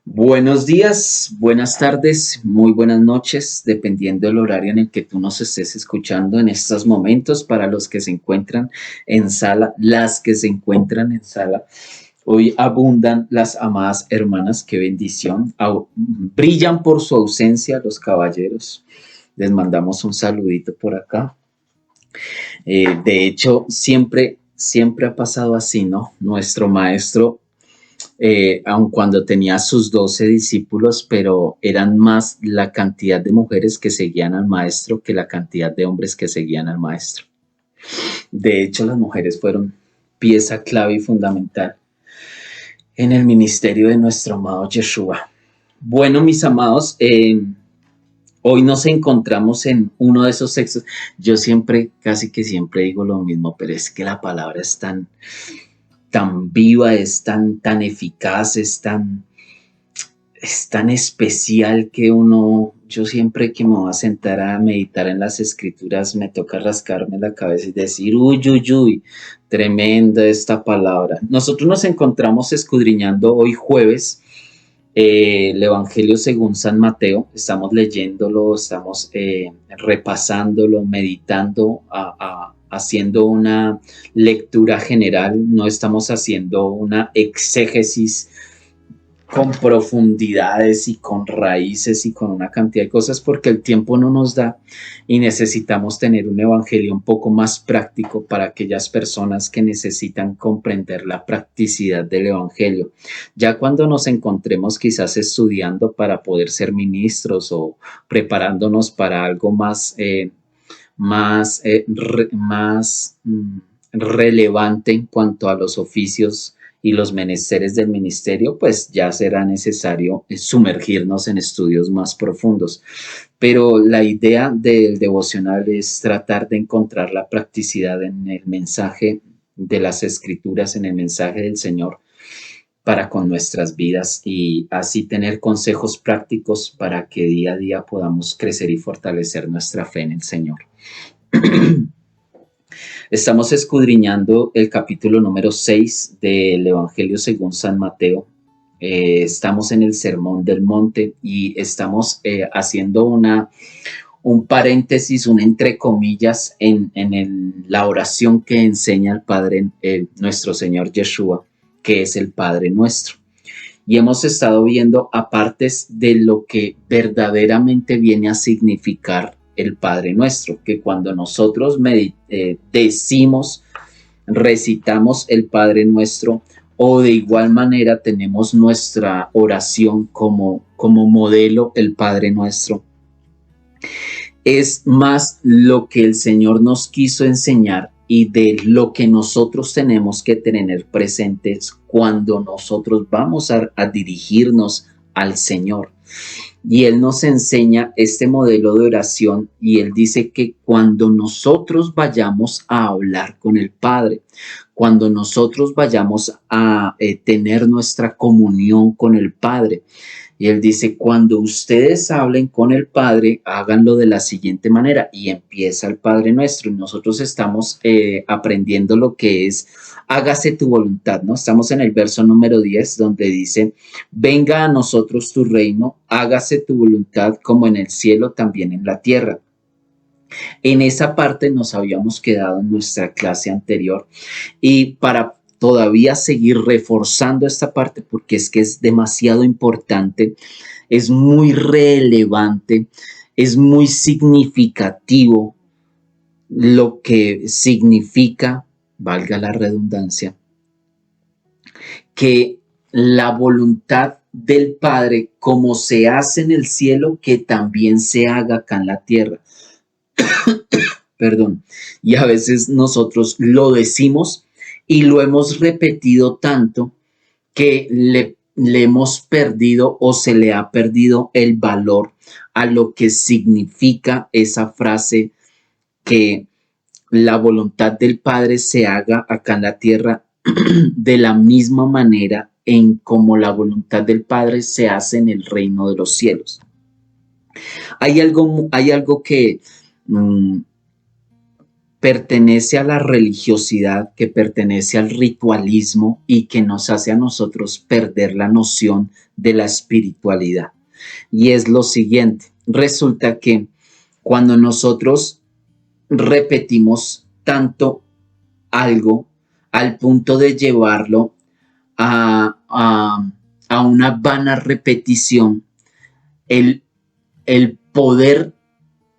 Buenos días, buenas tardes, muy buenas noches, dependiendo del horario en el que tú nos estés escuchando en estos momentos, para los que se encuentran en sala, las que se encuentran en sala. Hoy abundan las amadas hermanas, qué bendición. Brillan por su ausencia los caballeros. Les mandamos un saludito por acá. De hecho, siempre ha pasado así, ¿no? Nuestro maestro aun cuando tenía sus 12 discípulos, pero eran más la cantidad de mujeres que seguían al maestro que la cantidad de hombres que seguían al maestro. De hecho, las mujeres fueron pieza clave y fundamental en el ministerio de nuestro amado Yeshua. Bueno, mis amados, hoy nos encontramos en uno de esos textos. Yo siempre, casi que siempre digo lo mismo, pero es que la palabra es tan viva, es tan eficaz, es tan especial que yo siempre que me voy a sentar a meditar en las escrituras, me toca rascarme la cabeza y decir, uy, uy, uy, tremenda esta palabra. Nosotros nos encontramos escudriñando hoy jueves el Evangelio según San Mateo, estamos leyéndolo, estamos repasándolo, meditando, haciendo una lectura general, no estamos haciendo una exégesis con profundidades y con raíces y con una cantidad de cosas porque el tiempo no nos da y necesitamos tener un evangelio un poco más práctico para aquellas personas que necesitan comprender la practicidad del evangelio. Ya cuando nos encontremos quizás estudiando para poder ser ministros o preparándonos para algo más relevante en cuanto a los oficios y los menesteres del ministerio, pues ya será necesario sumergirnos en estudios más profundos. Pero la idea del devocional es tratar de encontrar la practicidad en el mensaje de las escrituras, en el mensaje del Señor para con nuestras vidas y así tener consejos prácticos para que día a día podamos crecer y fortalecer nuestra fe en el Señor. Estamos escudriñando el capítulo número 6 del Evangelio según San Mateo. Estamos en el Sermón del Monte y estamos haciendo un paréntesis, un entre comillas, en la oración que enseña el Padre, nuestro Señor Yeshua, que es el Padre nuestro. Y hemos estado viendo apartes de lo que verdaderamente viene a significar el Padre Nuestro, que cuando nosotros decimos, recitamos el Padre Nuestro, o de igual manera tenemos nuestra oración como modelo el Padre Nuestro, es más lo que el Señor nos quiso enseñar y de lo que nosotros tenemos que tener presentes cuando nosotros vamos a dirigirnos al Señor. Y Él nos enseña este modelo de oración y Él dice que cuando nosotros vayamos a hablar con el Padre, cuando nosotros vayamos a tener nuestra comunión con el Padre, y Él dice, cuando ustedes hablen con el Padre, háganlo de la siguiente manera. Y empieza el Padre Nuestro. Y nosotros estamos aprendiendo lo que es, hágase tu voluntad, ¿no? Estamos en el verso número 10, donde dice, venga a nosotros tu reino, hágase tu voluntad como en el cielo, también en la tierra. En esa parte nos habíamos quedado en nuestra clase anterior. Y para todavía seguir reforzando esta parte, porque es que es demasiado importante, es muy relevante, es muy significativo lo que significa, valga la redundancia, que la voluntad del Padre, como se hace en el cielo, que también se haga acá en la tierra. Perdón. Y a veces nosotros lo decimos y lo hemos repetido tanto que le hemos perdido o se le ha perdido el valor a lo que significa esa frase, que la voluntad del Padre se haga acá en la tierra de la misma manera en como la voluntad del Padre se hace en el reino de los cielos. Hay algo que pertenece a la religiosidad, que pertenece al ritualismo y que nos hace a nosotros perder la noción de la espiritualidad. Y es lo siguiente, resulta que cuando nosotros repetimos tanto algo al punto de llevarlo a una vana repetición, el, el poder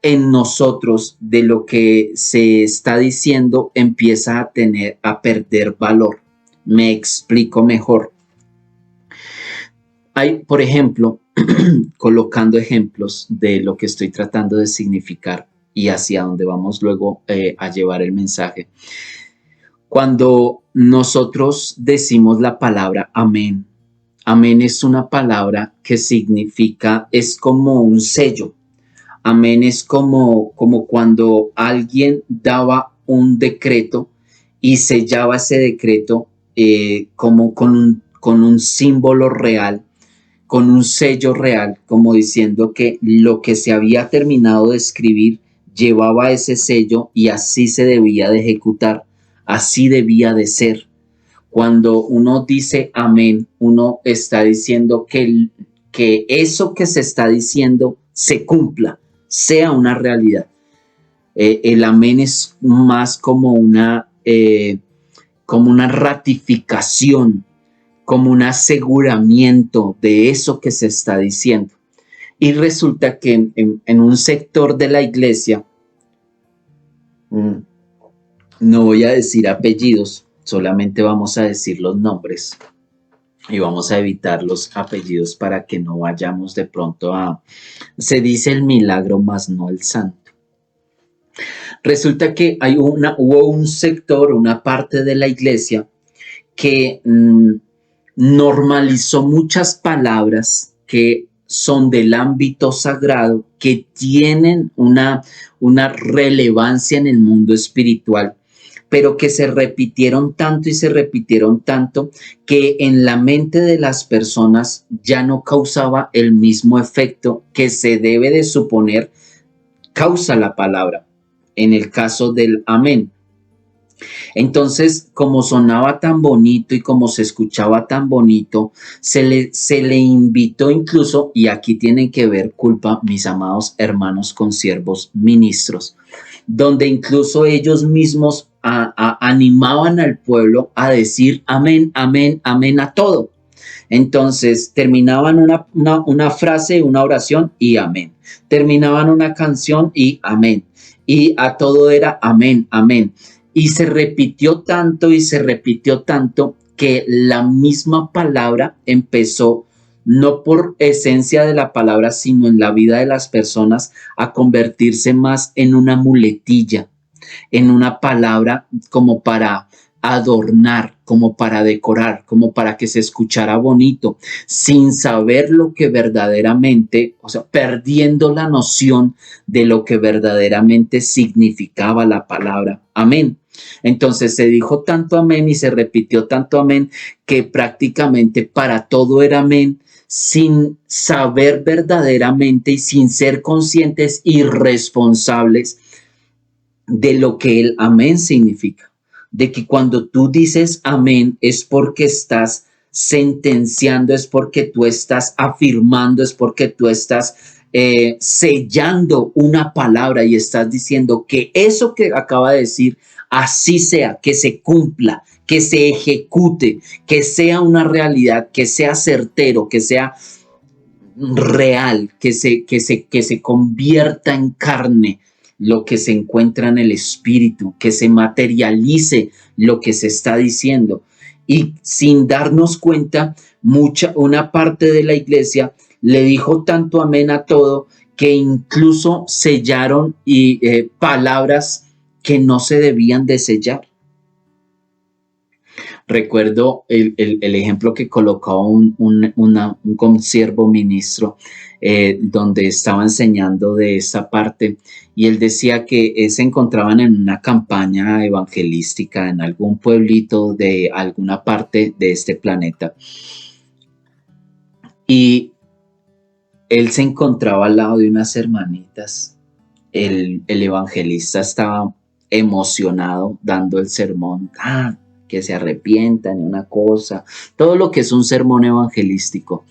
en nosotros de lo que se está diciendo empieza a perder valor. Me explico mejor. Hay, por ejemplo, colocando ejemplos de lo que estoy tratando de significar y hacia dónde vamos luego a llevar el mensaje. Cuando nosotros decimos la palabra amén, amén es una palabra que significa, es como un sello. Amén es como cuando alguien daba un decreto y sellaba ese decreto como con un símbolo real, con un sello real, como diciendo que lo que se había terminado de escribir llevaba ese sello y así se debía de ejecutar, así debía de ser. Cuando uno dice amén, uno está diciendo que eso que se está diciendo se cumpla, sea una realidad. El amén es más como una ratificación, como un aseguramiento de eso que se está diciendo. Y resulta que en un sector de la iglesia, no voy a decir apellidos, solamente vamos a decir los nombres y vamos a evitar los apellidos para que no vayamos de pronto se dice el milagro, más no el santo. Resulta que hubo un sector, una parte de la iglesia que normalizó muchas palabras que son del ámbito sagrado, que tienen una relevancia en el mundo espiritual, pero que se repitieron tanto y se repitieron tanto que en la mente de las personas ya no causaba el mismo efecto que se debe de suponer causa la palabra, en el caso del amén. Entonces, como sonaba tan bonito y como se escuchaba tan bonito, se le invitó incluso, y aquí tienen que ver culpa mis amados hermanos consiervos ministros, donde incluso ellos mismos animaban al pueblo a decir amén, amén, amén a todo. Entonces terminaban una frase, una oración y amén. Terminaban una canción y amén. Y a todo era amén, amén. Y se repitió tanto y se repitió tanto que la misma palabra empezó, no por esencia de la palabra, sino en la vida de las personas, a convertirse más en una muletilla, en una palabra como para adornar, como para decorar, como para que se escuchara bonito, sin saber lo que verdaderamente, o sea, perdiendo la noción de lo que verdaderamente significaba la palabra amén. Entonces se dijo tanto amén y se repitió tanto amén que prácticamente para todo era amén, sin saber verdaderamente y sin ser conscientes y responsables de lo que el amén significa, de que cuando tú dices amén es porque estás sentenciando, es porque tú estás afirmando, es porque tú estás sellando una palabra y estás diciendo que eso que acaba de decir, así sea, que se cumpla, que se ejecute, que sea una realidad, que sea certero, que sea real, que se convierta en carne lo que se encuentra en el espíritu, que se materialice lo que se está diciendo. Y sin darnos cuenta, una parte de la iglesia le dijo tanto amén a todo que incluso sellaron palabras que no se debían de sellar. Recuerdo el ejemplo que colocó un consiervo ministro donde estaba enseñando de esa parte y él decía que se encontraban en una campaña evangelística en algún pueblito de alguna parte de este planeta y él se encontraba al lado de unas hermanitas. El evangelista estaba emocionado dando el sermón, que se arrepientan de una cosa, todo lo que es un sermón evangelístico.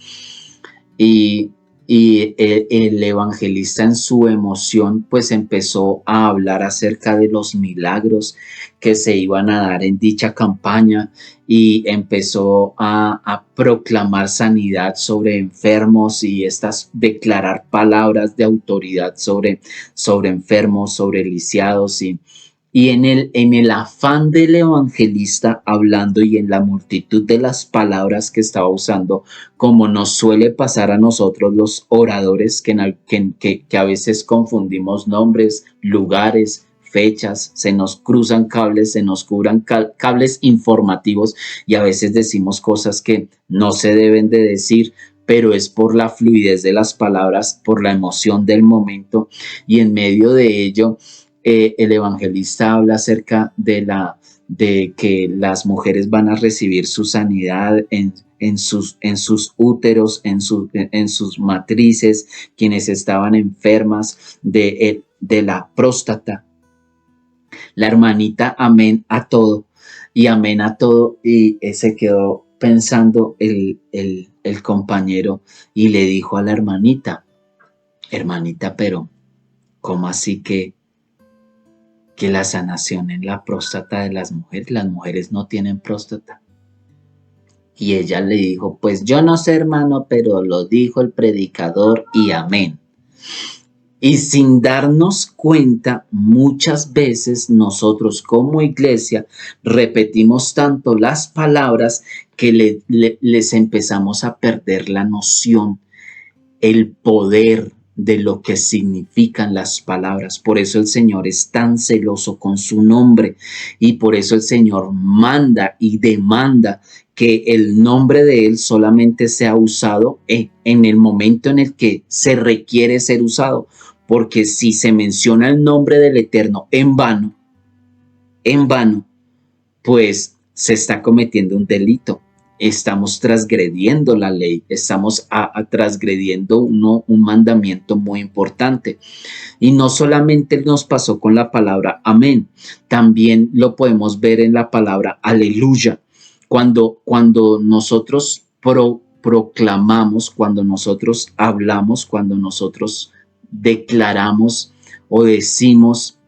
Y, el evangelista en su emoción pues empezó a hablar acerca de los milagros que se iban a dar en dicha campaña y empezó a proclamar sanidad sobre enfermos y declarar palabras de autoridad sobre enfermos, sobre lisiados y en el afán del evangelista hablando y en la multitud de las palabras que estaba usando, como nos suele pasar a nosotros los oradores, que a veces confundimos nombres, lugares, fechas, se nos cruzan cables, se nos cubran cables informativos y a veces decimos cosas que no se deben de decir, pero es por la fluidez de las palabras, por la emoción del momento y en medio de ello el evangelista habla acerca de que las mujeres van a recibir su sanidad en sus úteros, en sus matrices, quienes estaban enfermas de la próstata. La hermanita, amén a todo, y amén a todo, y se quedó pensando el compañero y le dijo a la hermanita, pero ¿cómo así que la sanación en la próstata de las mujeres no tienen próstata? Y ella le dijo, pues yo no sé, hermano, pero lo dijo el predicador y amén. Y sin darnos cuenta, muchas veces nosotros como iglesia repetimos tanto las palabras que les empezamos a perder la noción, el poder de lo que significan las palabras. Por eso el Señor es tan celoso con su nombre y por eso el Señor manda y demanda que el nombre de Él solamente sea usado en el momento en el que se requiere ser usado. Porque si se menciona el nombre del Eterno en vano, pues se está cometiendo un delito. Estamos transgrediendo la ley, estamos transgrediendo un mandamiento muy importante. Y no solamente nos pasó con la palabra amén, también lo podemos ver en la palabra aleluya. Cuando nosotros proclamamos, cuando nosotros hablamos, cuando nosotros declaramos o decimos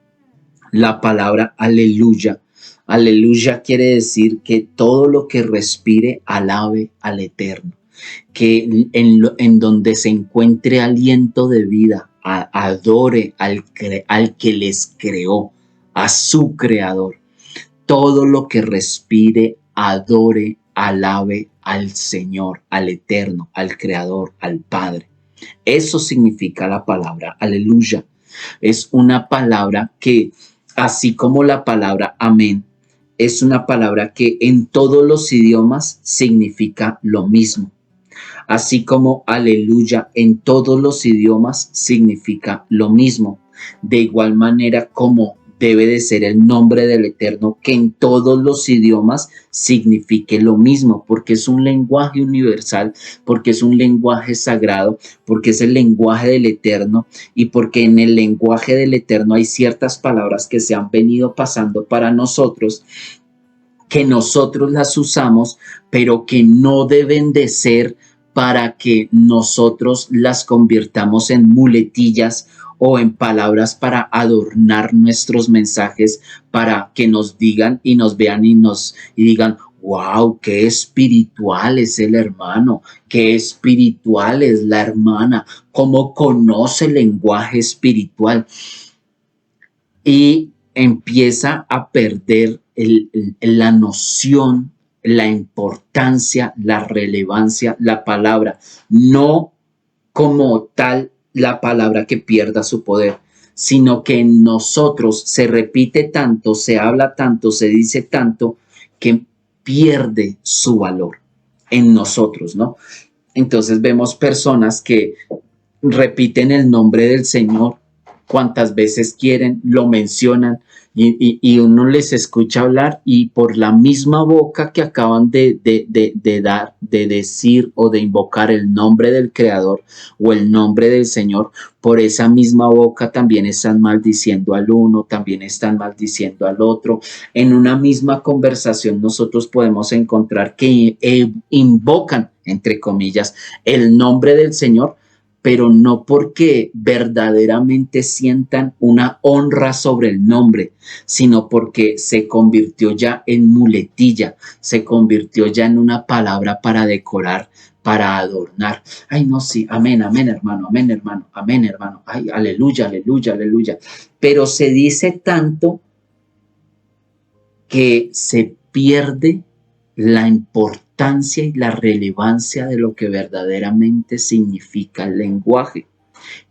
la palabra aleluya. Aleluya quiere decir que todo lo que respire alabe al Eterno, que en donde se encuentre aliento de vida, adore al que les creó, a su creador. Todo lo que respire, adore, alabe al Señor, al Eterno, al Creador, al Padre. Eso significa la palabra aleluya. Es una palabra que, así como la palabra amén, es una palabra que en todos los idiomas significa lo mismo. Así como aleluya en todos los idiomas significa lo mismo. De igual manera como debe de ser el nombre del Eterno, que en todos los idiomas signifique lo mismo, porque es un lenguaje universal, porque es un lenguaje sagrado, porque es el lenguaje del Eterno y porque en el lenguaje del Eterno hay ciertas palabras que se han venido pasando para nosotros, que nosotros las usamos, pero que no deben de ser para que nosotros las convirtamos en muletillas o en palabras para adornar nuestros mensajes, para que nos digan y nos vean y digan, wow, qué espiritual es el hermano, qué espiritual es la hermana, cómo conoce el lenguaje espiritual. Y empieza a perder la noción, la importancia, la relevancia, la palabra, no como tal la palabra que pierda su poder, sino que en nosotros se repite tanto, se habla tanto, se dice tanto, que pierde su valor en nosotros, ¿no? Entonces vemos personas que repiten el nombre del Señor cuantas veces quieren, lo mencionan y uno les escucha hablar y por la misma boca que acaban de dar, de decir o de invocar el nombre del Creador o el nombre del Señor, por esa misma boca también están maldiciendo al uno, también están maldiciendo al otro. En una misma conversación nosotros podemos encontrar que invocan, entre comillas, el nombre del Señor, pero no porque verdaderamente sientan una honra sobre el nombre, sino porque se convirtió ya en muletilla, se convirtió ya en una palabra para decorar, para adornar. Ay, no, sí, amén, amén, hermano, amén, hermano, amén, hermano. Ay, aleluya, aleluya, aleluya. Pero se dice tanto que se pierde la importancia y la relevancia de lo que verdaderamente significa el lenguaje,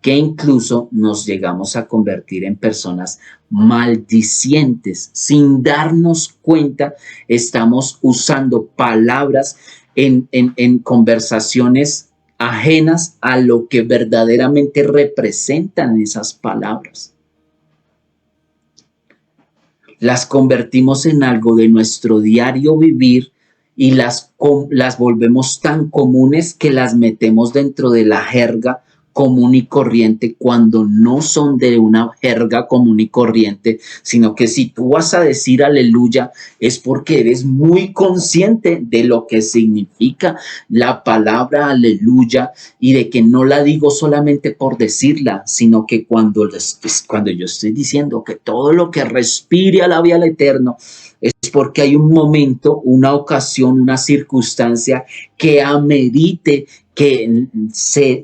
que incluso nos llegamos a convertir en personas maldicientes. Sin darnos cuenta, estamos usando palabras en conversaciones ajenas a lo que verdaderamente representan esas palabras. Las convertimos en algo de nuestro diario vivir y las volvemos tan comunes que las metemos dentro de la jerga común y corriente cuando no son de una jerga común y corriente, sino que si tú vas a decir aleluya es porque eres muy consciente de lo que significa la palabra aleluya y de que no la digo solamente por decirla, sino que cuando yo estoy diciendo que todo lo que respire alabe al Eterno, es porque hay un momento, una ocasión, una circunstancia que amerite que se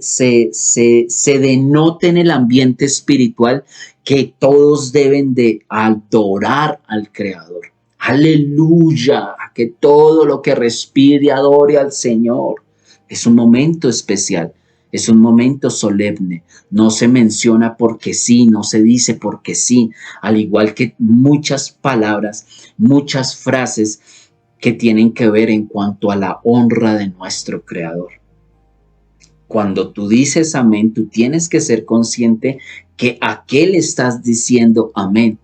denote en el ambiente espiritual que todos deben de adorar al Creador. Aleluya, que todo lo que respire adore al Señor. Es un momento especial, es un momento solemne. No se menciona porque sí, no se dice porque sí, al igual que muchas palabras, muchas frases que tienen que ver en cuanto a la honra de nuestro Creador. Cuando tú dices amén, tú tienes que ser consciente que a qué le estás diciendo amén.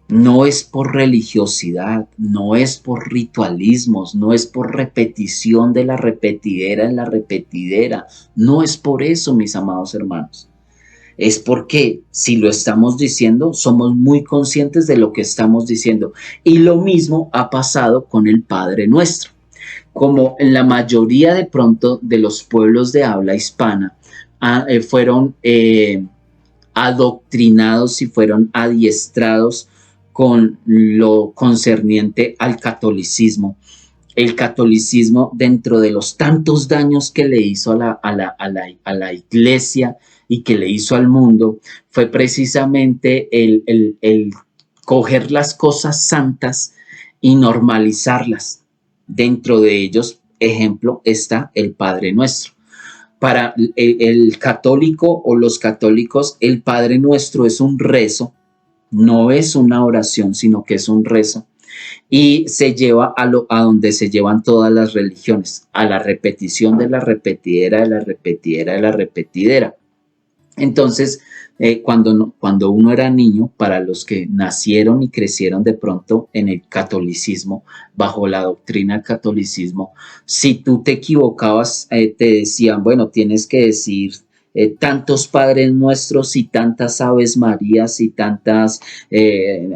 No es por religiosidad, no es por ritualismos, no es por repetición de la repetidera en la repetidera. No es por eso, mis amados hermanos. Es porque si lo estamos diciendo, somos muy conscientes de lo que estamos diciendo. Y lo mismo ha pasado con el Padre Nuestro. Como en la mayoría de pronto de los pueblos de habla hispana fueron adoctrinados y fueron adiestrados con lo concerniente al catolicismo. El catolicismo, dentro de los tantos daños que le hizo a la iglesia y que le hizo al mundo, fue precisamente el coger las cosas santas y normalizarlas. Dentro de ellos, ejemplo, está el Padre Nuestro. Para el católico o los católicos, el Padre Nuestro es un rezo, no es una oración, sino que es un rezo. Y se lleva a donde se llevan todas las religiones, a la repetición de la repetidera, de la repetidera, de la repetidera. Entonces, cuando uno era niño, para los que nacieron y crecieron de pronto en el catolicismo, bajo la doctrina del catolicismo, si tú te equivocabas, te decían, bueno, tienes que decir tantos Padres Nuestros y tantas Aves Marías y tantas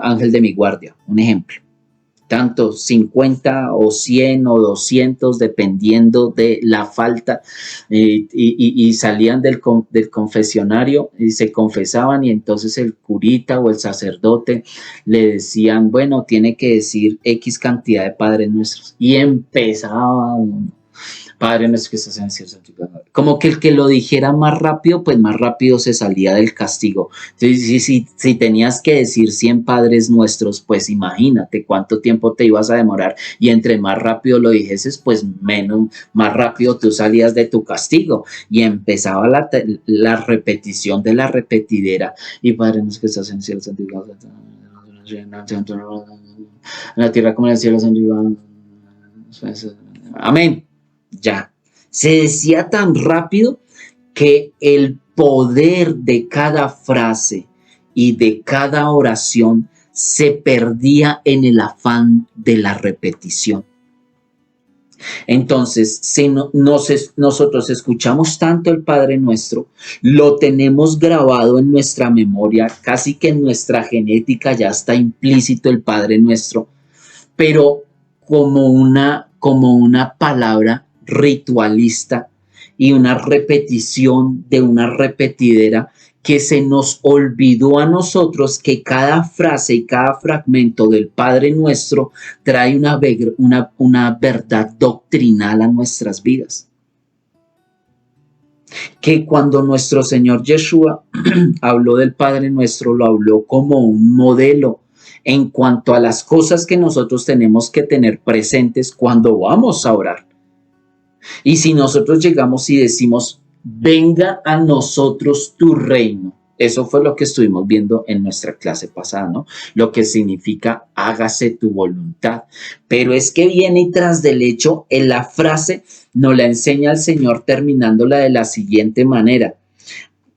Ángel de mi guardia, un ejemplo. Tanto 50 o 100 o 200 dependiendo de la falta y salían del confesionario y se confesaban y entonces el curita o el sacerdote le decían, bueno, tiene que decir X cantidad de Padres Nuestros y empezaba uno. Padre nuestro que estás en el cielo, santificado. Como que el que lo dijera más rápido, pues más rápido se salía del castigo. Entonces, si tenías que decir 100 Padres Nuestros, pues imagínate cuánto tiempo te ibas a demorar y entre más rápido lo dijeses, pues más rápido tú salías de tu castigo y empezaba la repetición de la repetidera. Y Padre nuestro que estás en el cielo, santificado. En la tierra como en el cielo, santificado. Amén. Ya. Se decía tan rápido que el poder de cada frase y de cada oración se perdía en el afán de la repetición. Entonces, si nosotros escuchamos tanto el Padre Nuestro, lo tenemos grabado en nuestra memoria, casi que en nuestra genética ya está implícito el Padre Nuestro, pero como una palabra ritualista y una repetición de una repetidera que se nos olvidó a nosotros que cada frase y cada fragmento del Padre Nuestro trae una verdad doctrinal a nuestras vidas. Que cuando nuestro Señor Yeshua habló del Padre Nuestro, lo habló como un modelo en cuanto a las cosas que nosotros tenemos que tener presentes cuando vamos a orar. Y si nosotros llegamos y decimos, venga a nosotros tu reino. Eso fue lo que estuvimos viendo en nuestra clase pasada, ¿no? Lo que significa hágase tu voluntad. Pero es que viene y tras del hecho, en la frase nos la enseña el Señor terminándola de la siguiente manera.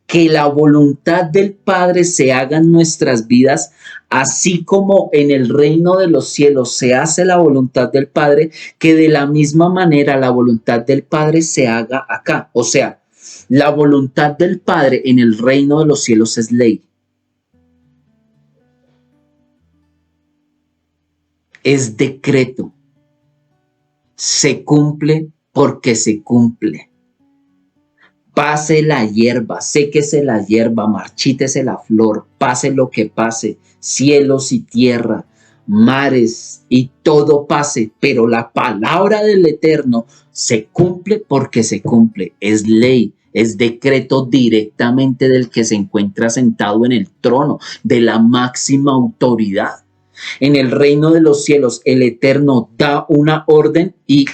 Que la voluntad del Padre se haga en nuestras vidas, así como en el reino de los cielos se hace la voluntad del Padre, que de la misma manera la voluntad del Padre se haga acá. O sea, la voluntad del Padre en el reino de los cielos es ley. Es decreto. Se cumple porque se cumple. Pase la hierba, séquese la hierba, marchítese la flor, pase lo que pase, cielos y tierra, mares y todo pase, pero la palabra del Eterno se cumple porque se cumple, es ley, es decreto directamente del que se encuentra sentado en el trono, de la máxima autoridad. En el reino de los cielos, el Eterno da una orden y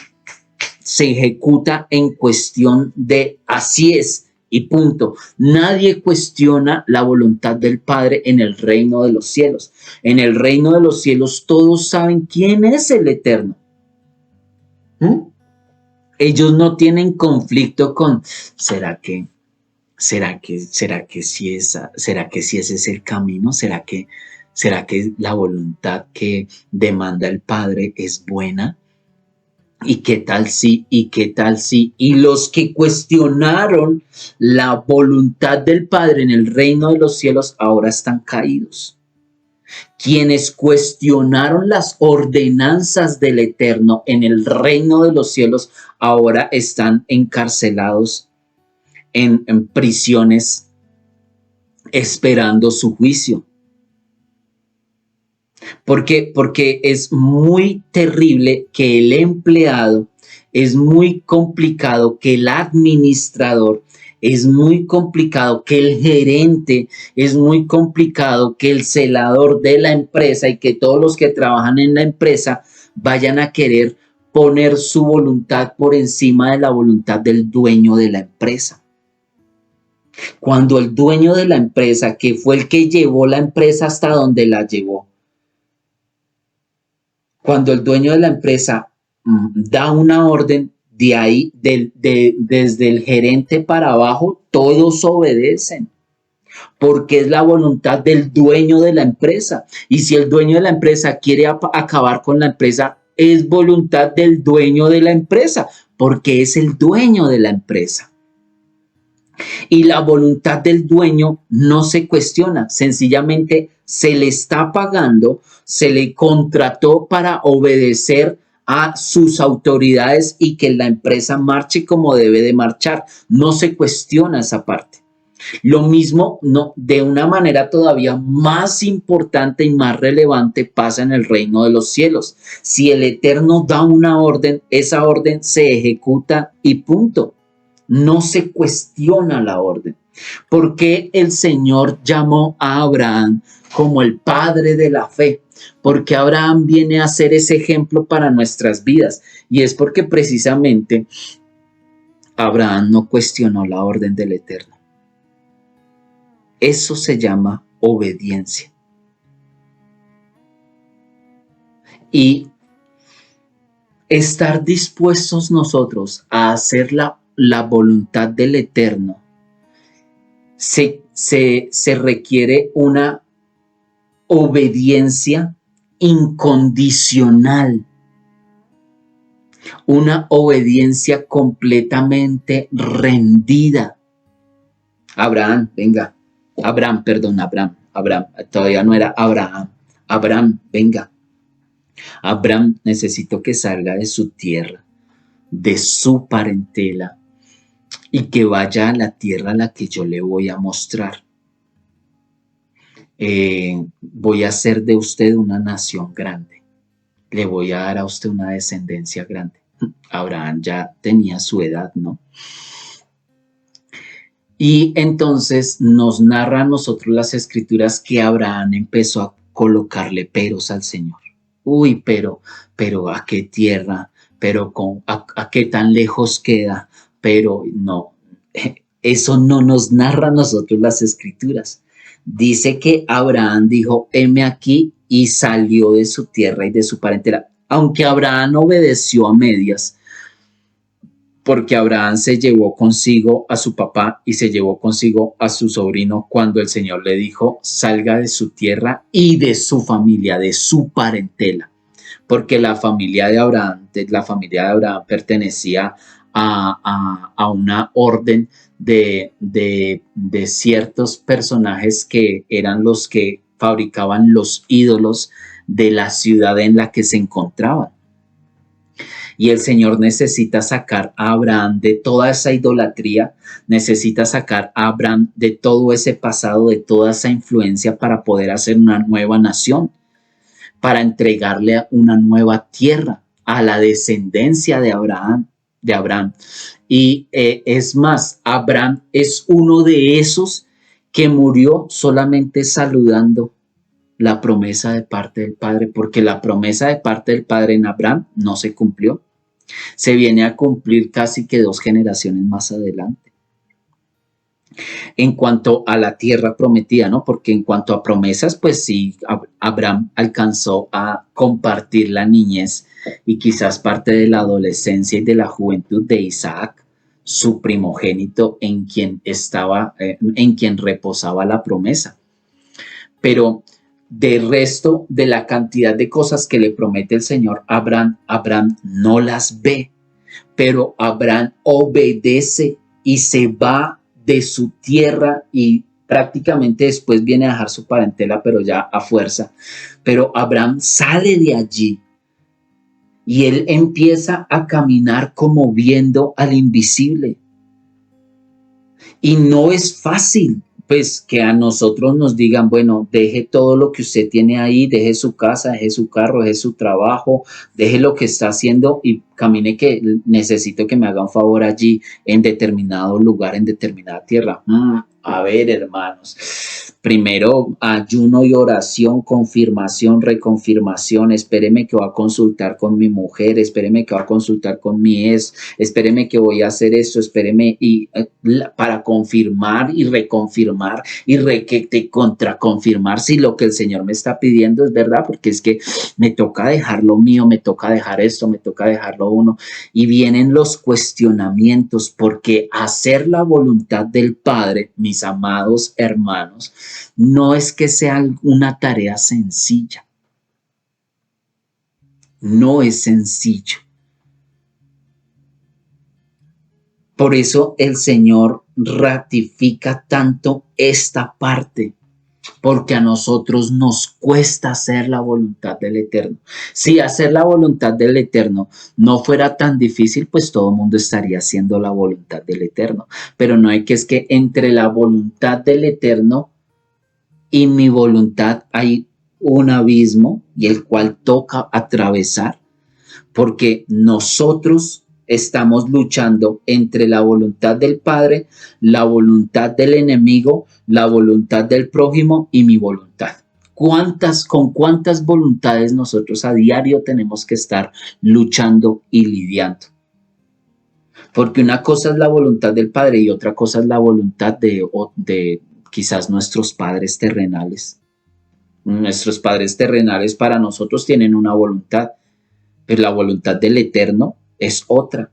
se ejecuta en cuestión de así es y punto. Nadie cuestiona la voluntad del Padre en el reino de los cielos. En el reino de los cielos todos saben quién es el Eterno. Ellos no tienen conflicto con ¿será que sí ese es el camino? ¿Será que la voluntad que demanda el Padre es buena? ¿Y qué tal sí? ¿Y qué tal sí? Y los que cuestionaron la voluntad del Padre en el reino de los cielos ahora están caídos. Quienes cuestionaron las ordenanzas del Eterno en el reino de los cielos ahora están encarcelados en prisiones esperando su juicio. Porque es muy terrible que el empleado, es muy complicado que el administrador, es muy complicado que el gerente, es muy complicado que el celador de la empresa y que todos los que trabajan en la empresa vayan a querer poner su voluntad por encima de la voluntad del dueño de la empresa. Cuando el dueño de la empresa, que fue el que llevó la empresa hasta donde la llevó, cuando el dueño de la empresa da una orden, de ahí, desde el gerente para abajo, todos obedecen, porque es la voluntad del dueño de la empresa. Y si el dueño de la empresa quiere acabar con la empresa, es voluntad del dueño de la empresa, porque es el dueño de la empresa. Y la voluntad del dueño no se cuestiona, sencillamente se le está pagando, se le contrató para obedecer a sus autoridades y que la empresa marche como debe de marchar. No se cuestiona esa parte. Lo mismo, no, de una manera todavía más importante y más relevante pasa en el reino de los cielos. Si el Eterno da una orden, esa orden se ejecuta y punto. No se cuestiona la orden. ¿Por qué el Señor llamó a Abraham como el padre de la fe? Porque Abraham viene a ser ese ejemplo para nuestras vidas. Y es porque precisamente Abraham no cuestionó la orden del Eterno. Eso se llama obediencia. Y estar dispuestos nosotros a hacer la voluntad del Eterno se requiere una obediencia incondicional, una obediencia completamente rendida. Abraham, venga. Abraham, todavía no era Abraham. Abraham, venga. Abraham, necesito que salga de su tierra, de su parentela, y que vaya a la tierra a la que yo le voy a mostrar. Voy a hacer de usted una nación grande. Le voy a dar a usted una descendencia grande. Abraham ya tenía su edad, ¿no? Y entonces nos narra a nosotros las escrituras que Abraham empezó a colocarle peros al Señor. Uy, pero ¿a qué tierra? Pero ¿a qué tan lejos queda? Pero no, eso no nos narra a nosotros las escrituras. Dice que Abraham dijo, heme aquí, y salió de su tierra y de su parentela. Aunque Abraham obedeció a medias, porque Abraham se llevó consigo a su papá y se llevó consigo a su sobrino cuando el Señor le dijo, salga de su tierra y de su familia, de su parentela, porque la familia de Abraham pertenecía a una orden de ciertos personajes que eran los que fabricaban los ídolos de la ciudad en la que se encontraban. Y el Señor necesita sacar a Abraham de toda esa idolatría, necesita sacar a Abraham de todo ese pasado, de toda esa influencia para poder hacer una nueva nación, para entregarle una nueva tierra a la descendencia de Abraham. Y es más, Abraham es uno de esos que murió solamente saludando la promesa de parte del Padre, porque la promesa de parte del Padre en Abraham no se cumplió. Se viene a cumplir casi que 2 generaciones más adelante. En cuanto a la tierra prometida, ¿no? Porque en cuanto a promesas, pues sí, Abraham alcanzó a compartir la niñez y quizás parte de la adolescencia y de la juventud de Isaac, su primogénito, en quien reposaba la promesa. Pero del resto de la cantidad de cosas que le promete el Señor, Abraham no las ve, pero Abraham obedece y se va de su tierra y prácticamente después viene a dejar su parentela, pero ya a fuerza. Pero Abraham sale de allí y él empieza a caminar como viendo al invisible. Y no es fácil, pues, que a nosotros nos digan, bueno, deje todo lo que usted tiene ahí, deje su casa, deje su carro, deje su trabajo, deje lo que está haciendo y camine, que necesito que me haga un favor allí en determinado lugar, en determinada tierra. A ver, hermanos, primero ayuno y oración, confirmación, reconfirmación. Espéreme que voy a consultar con mi mujer, espéreme que voy a consultar con mi ex, espéreme que voy a hacer esto, espéreme, y para confirmar y reconfirmar y contraconfirmar si lo que el Señor me está pidiendo es verdad, porque es que me toca dejar lo mío, me toca dejar esto, me toca dejar lo uno, y vienen los cuestionamientos, porque hacer la voluntad del Padre, mis amados hermanos, no es que sea una tarea sencilla. No es sencillo. Por eso el Señor ratifica tanto esta parte, porque a nosotros nos cuesta hacer la voluntad del Eterno. Si hacer la voluntad del Eterno no fuera tan difícil, pues todo el mundo estaría haciendo la voluntad del Eterno. Pero no es que entre la voluntad del Eterno y mi voluntad hay un abismo, y el cual toca atravesar, porque nosotros estamos luchando entre la voluntad del Padre, la voluntad del enemigo, la voluntad del prójimo y mi voluntad. ¿Con cuántas voluntades nosotros a diario tenemos que estar luchando y lidiando? Porque una cosa es la voluntad del Padre y otra cosa es la voluntad de quizás nuestros padres terrenales. Nuestros padres terrenales para nosotros tienen una voluntad, pero la voluntad del Eterno es otra.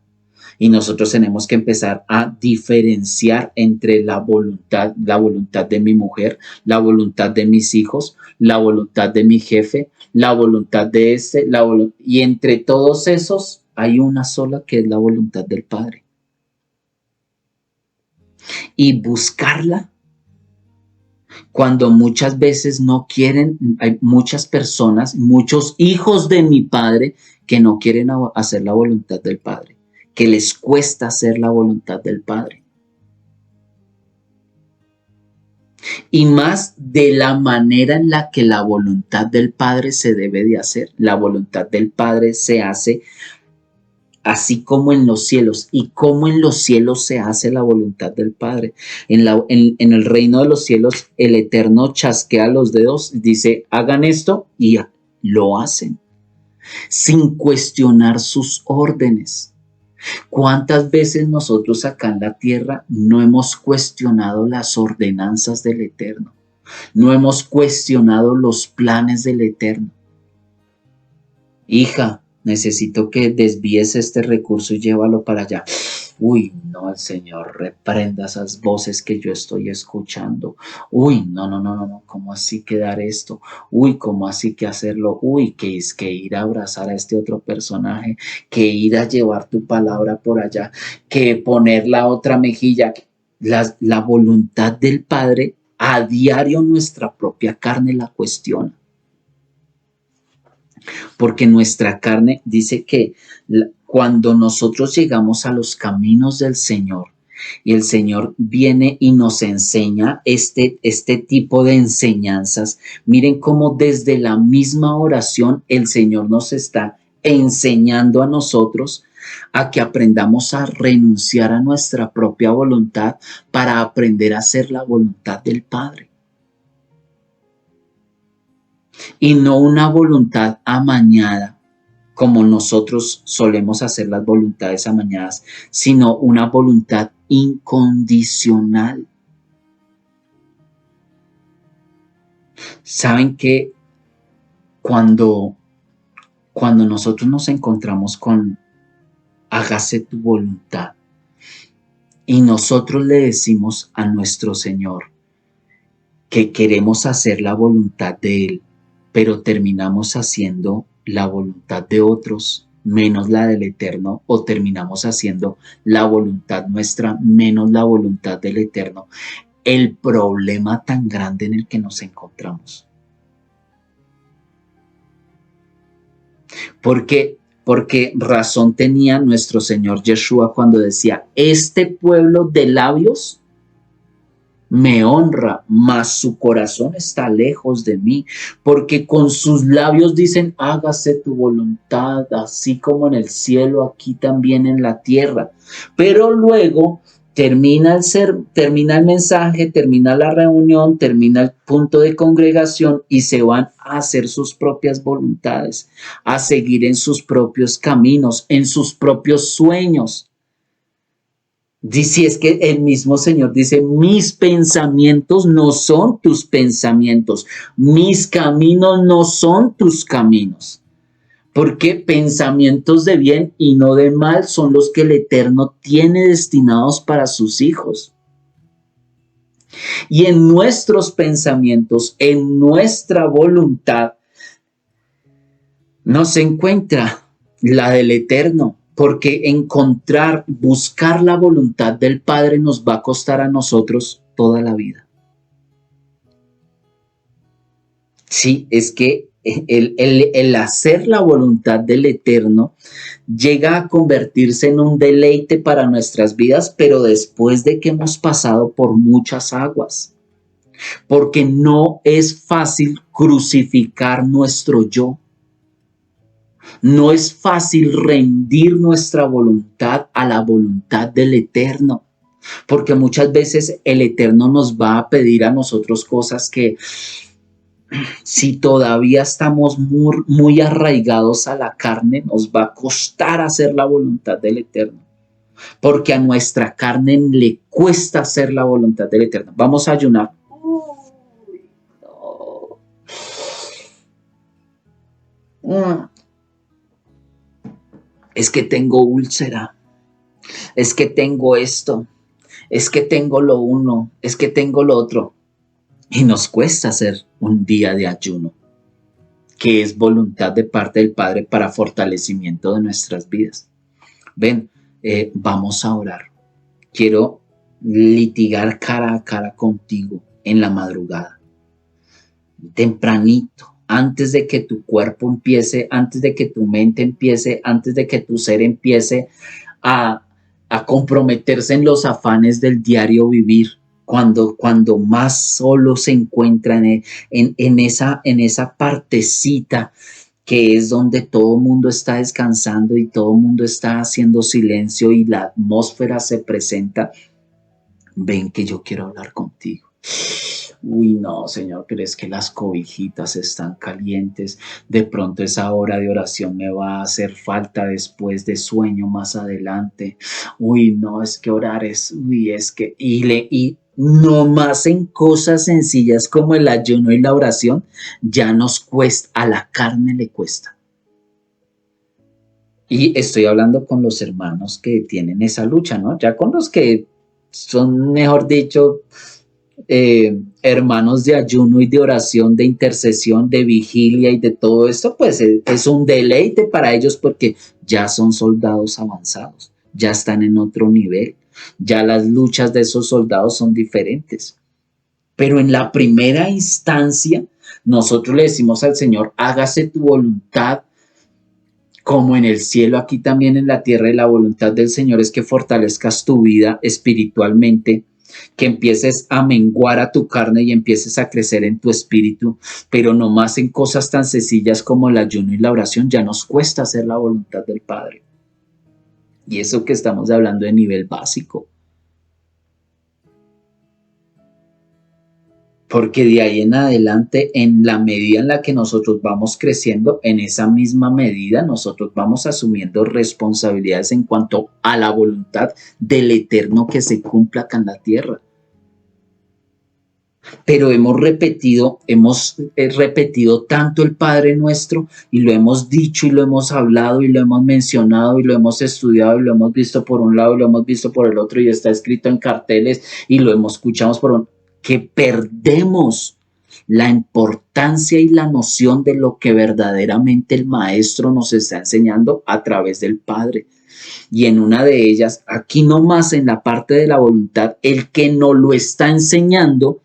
Y nosotros tenemos que empezar a diferenciar entre la voluntad de mi mujer, la voluntad de mis hijos, la voluntad de mi jefe, la voluntad de este, y entre todos esos hay una sola que es la voluntad del Padre. Y buscarla cuando muchas veces no quieren, hay muchas personas, muchos hijos de mi Padre que no quieren hacer la voluntad del Padre, que les cuesta hacer la voluntad del Padre. Y más de la manera en la que la voluntad del Padre se debe de hacer. La voluntad del Padre se hace así como en los cielos. ¿Y cómo en los cielos se hace la voluntad del Padre? En el reino de los cielos, el Eterno chasquea los dedos, dice, hagan esto y lo hacen, sin cuestionar sus órdenes. ¿Cuántas veces nosotros acá en la tierra no hemos cuestionado las ordenanzas del Eterno? No hemos cuestionado los planes del Eterno. Hija, necesito que desvíes este recurso y llévalo para allá. Uy, no, el Señor reprenda esas voces que yo estoy escuchando. Uy, no, ¿cómo así que dar esto? Uy, ¿cómo así que hacerlo? Uy, que es que ir a abrazar a este otro personaje, que ir a llevar tu palabra por allá, que poner la otra mejilla. La voluntad del Padre a diario nuestra propia carne la cuestiona. Porque nuestra carne dice que cuando nosotros llegamos a los caminos del Señor y el Señor viene y nos enseña este tipo de enseñanzas, miren cómo desde la misma oración el Señor nos está enseñando a nosotros a que aprendamos a renunciar a nuestra propia voluntad para aprender a hacer la voluntad del Padre. Y no una voluntad amañada, como nosotros solemos hacer las voluntades amañadas, sino una voluntad incondicional. Saben que cuando nosotros nos encontramos con hágase tu voluntad y nosotros le decimos a nuestro Señor que queremos hacer la voluntad de Él, pero terminamos haciendo la voluntad de otros menos la del Eterno, o terminamos haciendo la voluntad nuestra menos la voluntad del Eterno. El problema tan grande en el que nos encontramos. Porque razón tenía nuestro Señor Yeshua cuando decía, este pueblo de labios me honra, mas su corazón está lejos de mí, porque con sus labios dicen, hágase tu voluntad, así como en el cielo, aquí también en la tierra. Pero luego termina el mensaje, termina la reunión, termina el punto de congregación y se van a hacer sus propias voluntades, a seguir en sus propios caminos, en sus propios sueños. Dice, es que el mismo Señor dice, mis pensamientos no son tus pensamientos, mis caminos no son tus caminos, porque pensamientos de bien y no de mal son los que el Eterno tiene destinados para sus hijos. Y en nuestros pensamientos, en nuestra voluntad, no se encuentra la del Eterno. Porque buscar la voluntad del Padre nos va a costar a nosotros toda la vida. Sí, es que el hacer la voluntad del Eterno llega a convertirse en un deleite para nuestras vidas, pero después de que hemos pasado por muchas aguas. Porque no es fácil crucificar nuestro yo. No es fácil rendir nuestra voluntad a la voluntad del Eterno, porque muchas veces el Eterno nos va a pedir a nosotros cosas que si todavía estamos muy arraigados a la carne, nos va a costar hacer la voluntad del Eterno, porque a nuestra carne le cuesta hacer la voluntad del Eterno. Vamos a ayunar. Es que tengo úlcera. es que tengo esto, es que tengo lo uno, es que tengo lo otro. Y nos cuesta hacer un día de ayuno, que es voluntad de parte del Padre para fortalecimiento de nuestras vidas. Ven, vamos a orar. Quiero litigar cara a cara contigo en la madrugada, tempranito, antes de que tu cuerpo empiece, antes de que tu mente empiece, antes de que tu ser empiece a, a comprometerse en los afanes del diario vivir, cuando más solo se encuentra en esa partecita que es donde todo el mundo está descansando y todo el mundo está haciendo silencio y la atmósfera se presenta. Ven que yo quiero hablar contigo. Uy, no, Señor, pero es que las cobijitas están calientes. De pronto esa hora de oración me va a hacer falta después de sueño más adelante. Uy, no, es que orar es, uy, es que, y no más en cosas sencillas como el ayuno y la oración, ya nos cuesta, a la carne le cuesta. Y estoy hablando con los hermanos que tienen esa lucha, ¿no? Ya con los que son, mejor dicho, hermanos de ayuno y de oración, de intercesión, de vigilia y de todo esto, pues es un deleite para ellos porque ya son soldados avanzados, ya están en otro nivel, ya las luchas de esos soldados son diferentes. Pero en la primera instancia, nosotros le decimos al Señor, hágase tu voluntad como en el cielo, aquí también en la tierra, y la voluntad del Señor es que fortalezcas tu vida espiritualmente, que empieces a menguar a tu carne y empieces a crecer en tu espíritu, pero no más en cosas tan sencillas como el ayuno y la oración, ya nos cuesta hacer la voluntad del Padre. Y eso que estamos hablando de nivel básico. Porque de ahí en adelante, en la medida en la que nosotros vamos creciendo, en esa misma medida nosotros vamos asumiendo responsabilidades en cuanto a la voluntad del Eterno que se cumpla acá en la tierra. Pero hemos repetido tanto el Padre Nuestro y lo hemos dicho y lo hemos hablado y lo hemos mencionado y lo hemos estudiado y lo hemos visto por un lado y lo hemos visto por el otro y está escrito en carteles y lo hemos escuchado por un, que perdemos la importancia y la noción de lo que verdaderamente el Maestro nos está enseñando a través del Padre. Y en una de ellas, aquí nomás en la parte de la voluntad, el que nos lo está enseñando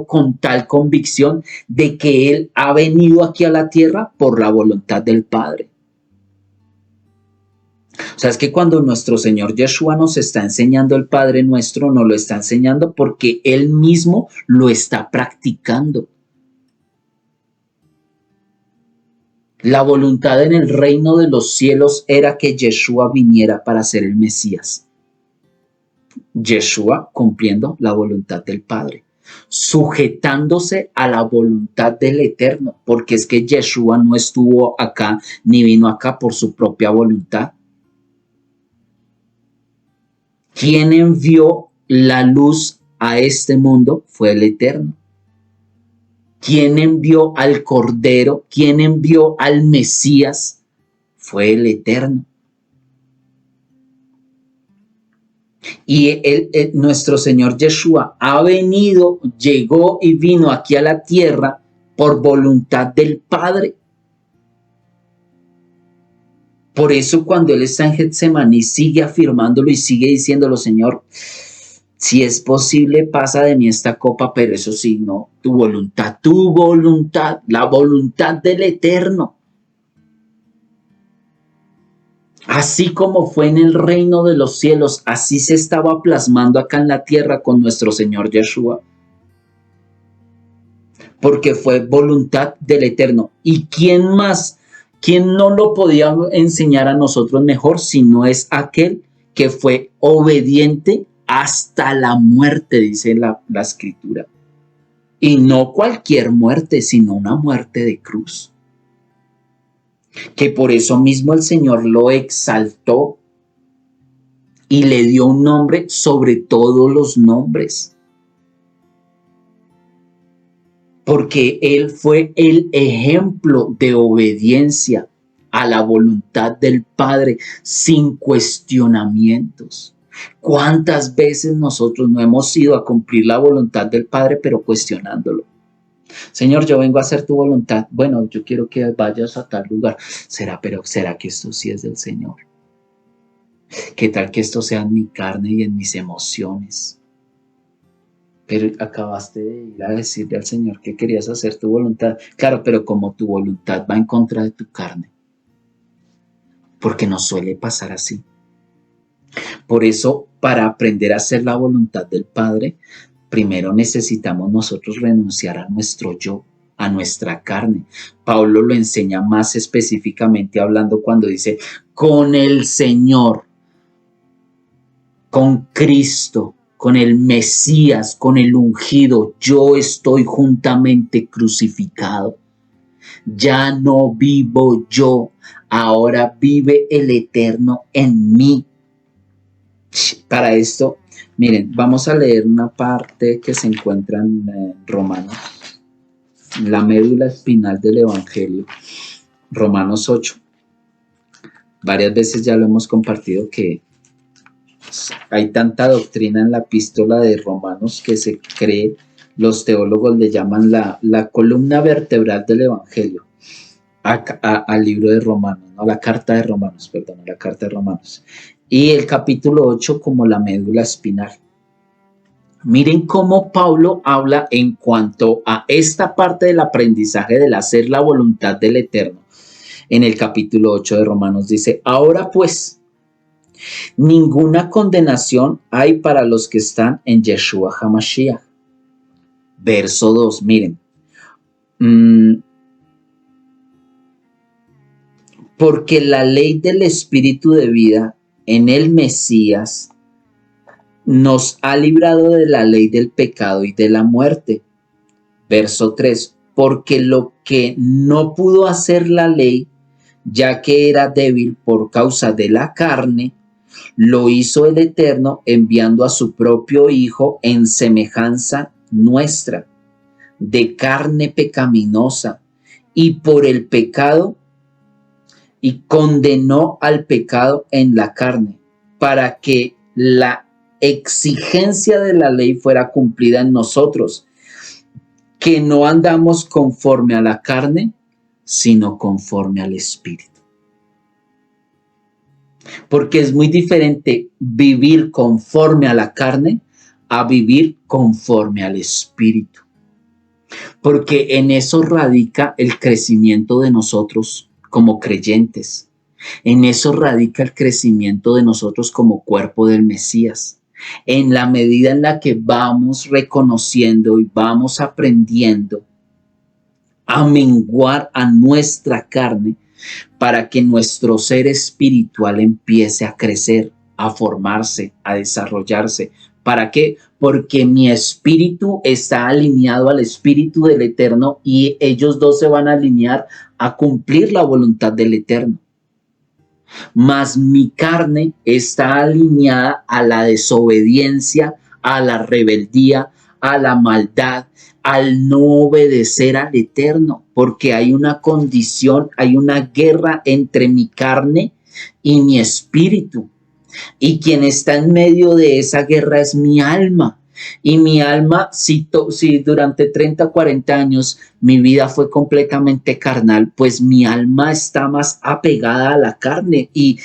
con tal convicción de que Él ha venido aquí a la tierra por la voluntad del Padre. O sea, es que cuando nuestro Señor Yeshua nos está enseñando el Padre Nuestro, nos lo está enseñando porque Él mismo lo está practicando. La voluntad en el reino de los cielos era que Yeshua viniera para ser el Mesías. Yeshua cumpliendo la voluntad del Padre, sujetándose a la voluntad del Eterno, porque es que Yeshua no estuvo acá ni vino acá por su propia voluntad. Quien envió la luz a este mundo fue el Eterno. Quien envió al Cordero, quien envió al Mesías fue el Eterno. Y nuestro Señor Yeshua ha venido, llegó y vino aquí a la tierra por voluntad del Padre. Por eso cuando Él está en Getsemaní sigue afirmándolo y sigue diciéndolo, Señor, si es posible pasa de mí esta copa, pero eso sí, no, tu voluntad, la voluntad del Eterno. Así como fue en el reino de los cielos, así se estaba plasmando acá en la tierra con nuestro Señor Yeshua. Porque fue voluntad del Eterno. ¿Y quién más? ¿Quién no lo podía enseñar a nosotros mejor si no es aquel que fue obediente hasta la muerte, dice la Escritura? Y no cualquier muerte, sino una muerte de cruz. Que por eso mismo el Señor lo exaltó y le dio un nombre sobre todos los nombres. Porque Él fue el ejemplo de obediencia a la voluntad del Padre sin cuestionamientos. ¿Cuántas veces nosotros no hemos ido a cumplir la voluntad del Padre pero cuestionándolo? Señor, yo vengo a hacer tu voluntad. Bueno, yo quiero que vayas a tal lugar. ¿Será que esto sí es del Señor? ¿Qué tal que esto sea en mi carne y en mis emociones? Pero acabaste de ir a decirle al Señor que querías hacer tu voluntad. Claro, pero como tu voluntad va en contra de tu carne, porque nos suele pasar así. Por eso, para aprender a hacer la voluntad del Padre, primero necesitamos nosotros renunciar a nuestro yo, a nuestra carne. Pablo lo enseña más específicamente hablando cuando dice, con el Señor, con Cristo, con el Mesías, con el ungido, yo estoy juntamente crucificado. Ya no vivo yo, ahora vive el Eterno en mí. Para esto, miren, vamos a leer una parte que se encuentra en Romanos, la médula espinal del Evangelio, Romanos 8. Varias veces ya lo hemos compartido que hay tanta doctrina en la epístola de Romanos que se cree, los teólogos le llaman la columna vertebral del Evangelio, al libro de Romanos, ¿no? La carta de Romanos. Y el capítulo 8 como la médula espinal. Miren cómo Pablo habla en cuanto a esta parte del aprendizaje del hacer la voluntad del Eterno. En el capítulo 8 de Romanos dice, ahora pues, ninguna condenación hay para los que están en Yeshua HaMashiach. Verso 2, miren. Porque la ley del Espíritu de vida en el Mesías nos ha librado de la ley del pecado y de la muerte. Verso 3, porque lo que no pudo hacer la ley, ya que era débil por causa de la carne, lo hizo el Eterno enviando a su propio Hijo en semejanza nuestra, de carne pecaminosa, y por el pecado, y condenó al pecado en la carne, para que la exigencia de la ley fuera cumplida en nosotros, que no andamos conforme a la carne, sino conforme al Espíritu. Porque es muy diferente vivir conforme a la carne a vivir conforme al Espíritu. Porque en eso radica el crecimiento de nosotros como creyentes. En eso radica el crecimiento de nosotros como cuerpo del Mesías. En la medida en la que vamos reconociendo y vamos aprendiendo a menguar a nuestra carne para que nuestro ser espiritual empiece a crecer, a formarse, a desarrollarse. ¿Para qué? Porque mi espíritu está alineado al espíritu del Eterno y ellos dos se van a alinear a cumplir la voluntad del Eterno. Mas mi carne está alineada a la desobediencia, a la rebeldía, a la maldad, al no obedecer al Eterno, porque hay una condición, hay una guerra entre mi carne y mi espíritu. Y quien está en medio de esa guerra es mi alma. Y mi alma, si durante 30, 40 años mi vida fue completamente carnal, pues mi alma está más apegada a la carne y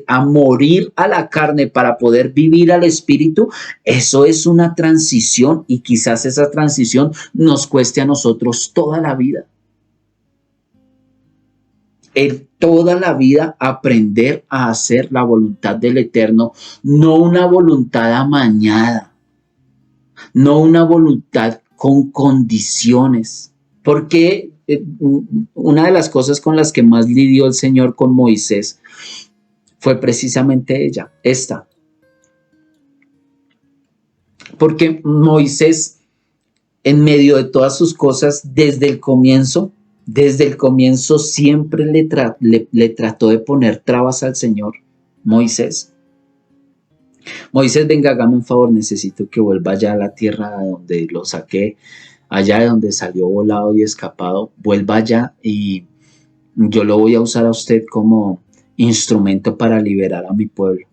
a morir a la carne para poder vivir al espíritu, eso es una transición y quizás esa transición nos cueste a nosotros toda la vida. Toda la vida aprender a hacer la voluntad del Eterno, no una voluntad amañada. No una voluntad con condiciones. Porque una de las cosas con las que más lidió el Señor con Moisés fue precisamente esta. Porque Moisés, en medio de todas sus cosas, desde el comienzo siempre le trató de poner trabas al Señor. Moisés, venga, hágame un favor, necesito que vuelva allá a la tierra de donde lo saqué, allá de donde salió volado y escapado, vuelva allá y yo lo voy a usar a usted como instrumento para liberar a mi pueblo.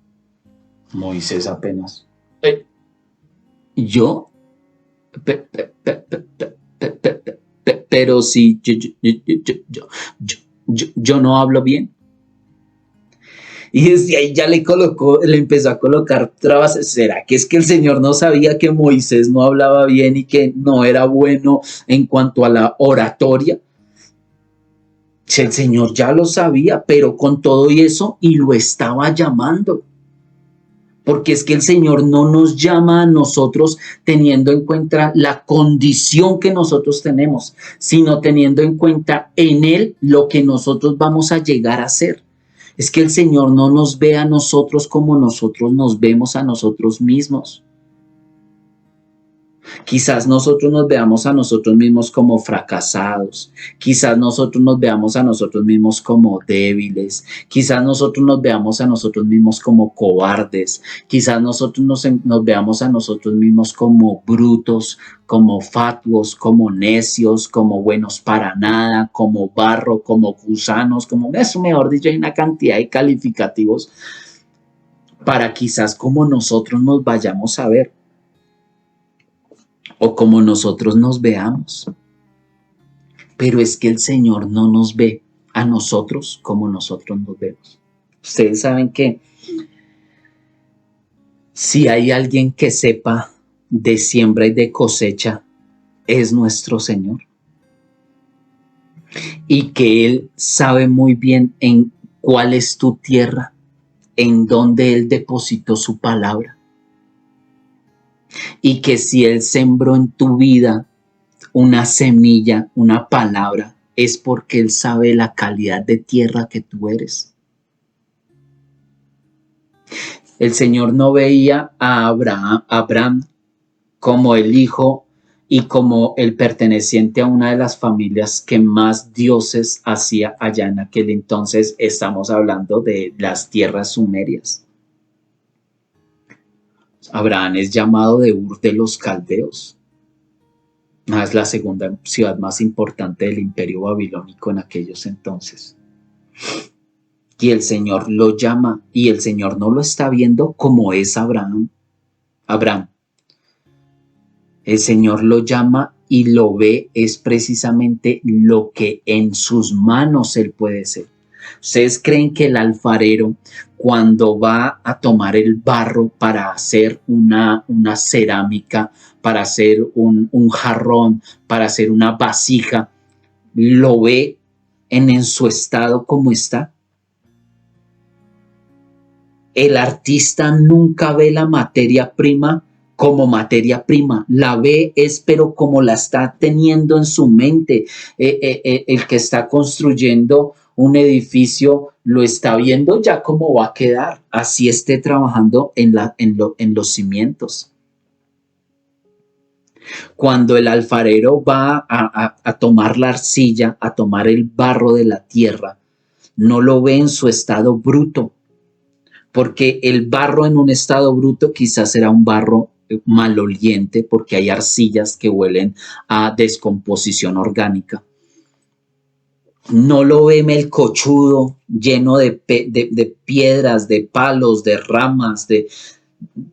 Moisés apenas. ¿Yo? Pe- pe- pe- pe- pe- pe- pe- pero si yo no hablo bien. Y desde ahí ya le empezó a colocar trabas. ¿Será que es que el Señor no sabía que Moisés no hablaba bien y que no era bueno en cuanto a la oratoria? Si el Señor ya lo sabía, pero con todo y eso, y lo estaba llamando. Porque es que el Señor no nos llama a nosotros teniendo en cuenta la condición que nosotros tenemos, sino teniendo en cuenta en Él lo que nosotros vamos a llegar a ser. Es que el Señor no nos ve a nosotros como nosotros nos vemos a nosotros mismos. Quizás nosotros nos veamos a nosotros mismos como fracasados, quizás nosotros nos veamos a nosotros mismos como débiles, quizás nosotros nos veamos a nosotros mismos como cobardes, quizás nosotros nos veamos a nosotros mismos como brutos, como fatuos, como necios, como buenos para nada, como barro, como gusanos, como eso, mejor dicho, hay una cantidad de calificativos para quizás como nosotros nos vayamos a ver o como nosotros nos veamos. Pero es que el Señor no nos ve a nosotros como nosotros nos vemos. Ustedes saben que si hay alguien que sepa de siembra y de cosecha, es nuestro Señor. Y que Él sabe muy bien en cuál es tu tierra, en dónde Él depositó su palabra. Y que si Él sembró en tu vida una semilla, una palabra, es porque Él sabe la calidad de tierra que tú eres. El Señor no veía a Abraham como el hijo y como el perteneciente a una de las familias que más dioses hacía allá en aquel entonces. Estamos hablando de las tierras sumerias. Abraham es llamado de Ur de los Caldeos. Es la segunda ciudad más importante del imperio babilónico en aquellos entonces. Y el Señor lo llama y el Señor no lo está viendo como es Abraham. El Señor lo llama y lo ve es precisamente lo que en sus manos Él puede ser. ¿Ustedes creen que el alfarero, cuando va a tomar el barro para hacer una cerámica, para hacer un jarrón, para hacer una vasija, lo ve en su estado como está? El artista nunca ve la materia prima como materia prima, la ve es pero como la está teniendo en su mente. El que está construyendo un edificio lo está viendo ya cómo va a quedar, así esté trabajando en los cimientos. Cuando el alfarero va a tomar la arcilla, a tomar el barro de la tierra, no lo ve en su estado bruto, porque el barro en un estado bruto quizás será un barro maloliente, porque hay arcillas que huelen a descomposición orgánica. No lo ve melcochudo, lleno de piedras, de palos, de ramas,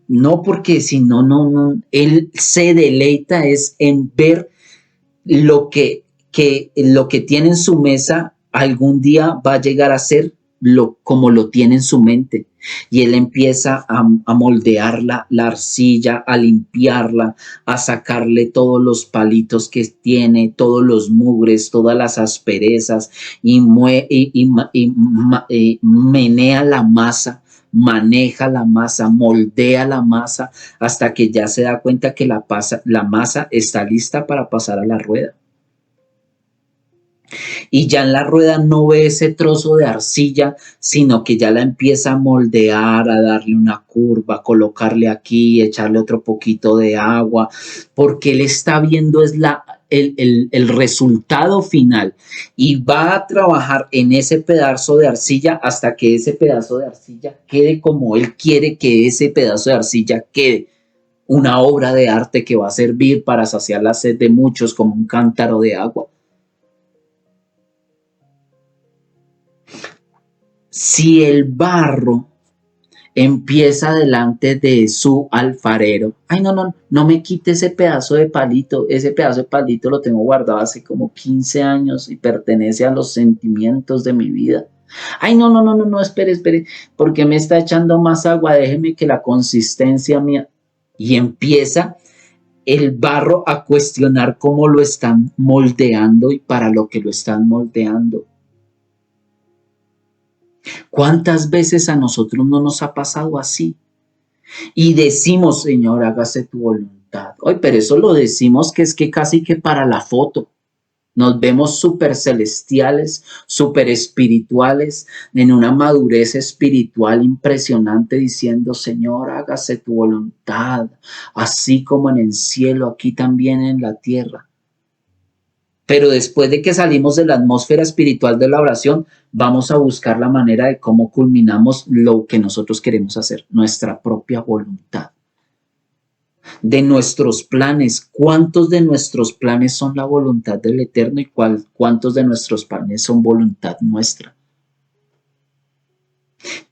no, porque si no, él se deleita es en ver lo que tiene en su mesa algún día va a llegar a ser como lo tiene en su mente. Y él empieza a moldear la arcilla, a limpiarla, a sacarle todos los palitos que tiene, todos los mugres, todas las asperezas, y menea la masa, maneja la masa, moldea la masa, hasta que ya se da cuenta que la masa está lista para pasar a la rueda. Y ya en la rueda no ve ese trozo de arcilla, sino que ya la empieza a moldear, a darle una curva, a colocarle aquí, echarle otro poquito de agua, porque él está viendo es el resultado final y va a trabajar en ese pedazo de arcilla hasta que ese pedazo de arcilla quede como él quiere que ese pedazo de arcilla quede. Una obra de arte que va a servir para saciar la sed de muchos como un cántaro de agua. Si el barro empieza delante de su alfarero, ay, no, no, no me quite ese pedazo de palito lo tengo guardado hace como 15 años y pertenece a los sentimientos de mi vida. Ay, no, no, no, no, no, espere, porque me está echando más agua, déjeme que la consistencia mía. Y empieza el barro a cuestionar cómo lo están moldeando y para lo que lo están moldeando. ¿Cuántas veces a nosotros no nos ha pasado así? Y decimos, Señor, hágase tu voluntad. Hoy, pero eso lo decimos que es que casi que para la foto. Nos vemos súper celestiales, súper espirituales, en una madurez espiritual impresionante, diciendo, Señor, hágase tu voluntad, así como en el cielo, aquí también en la tierra. Pero después de que salimos de la atmósfera espiritual de la oración, vamos a buscar la manera de cómo culminamos lo que nosotros queremos hacer, nuestra propia voluntad. De nuestros planes, ¿cuántos de nuestros planes son la voluntad del Eterno y cuántos de nuestros planes son voluntad nuestra?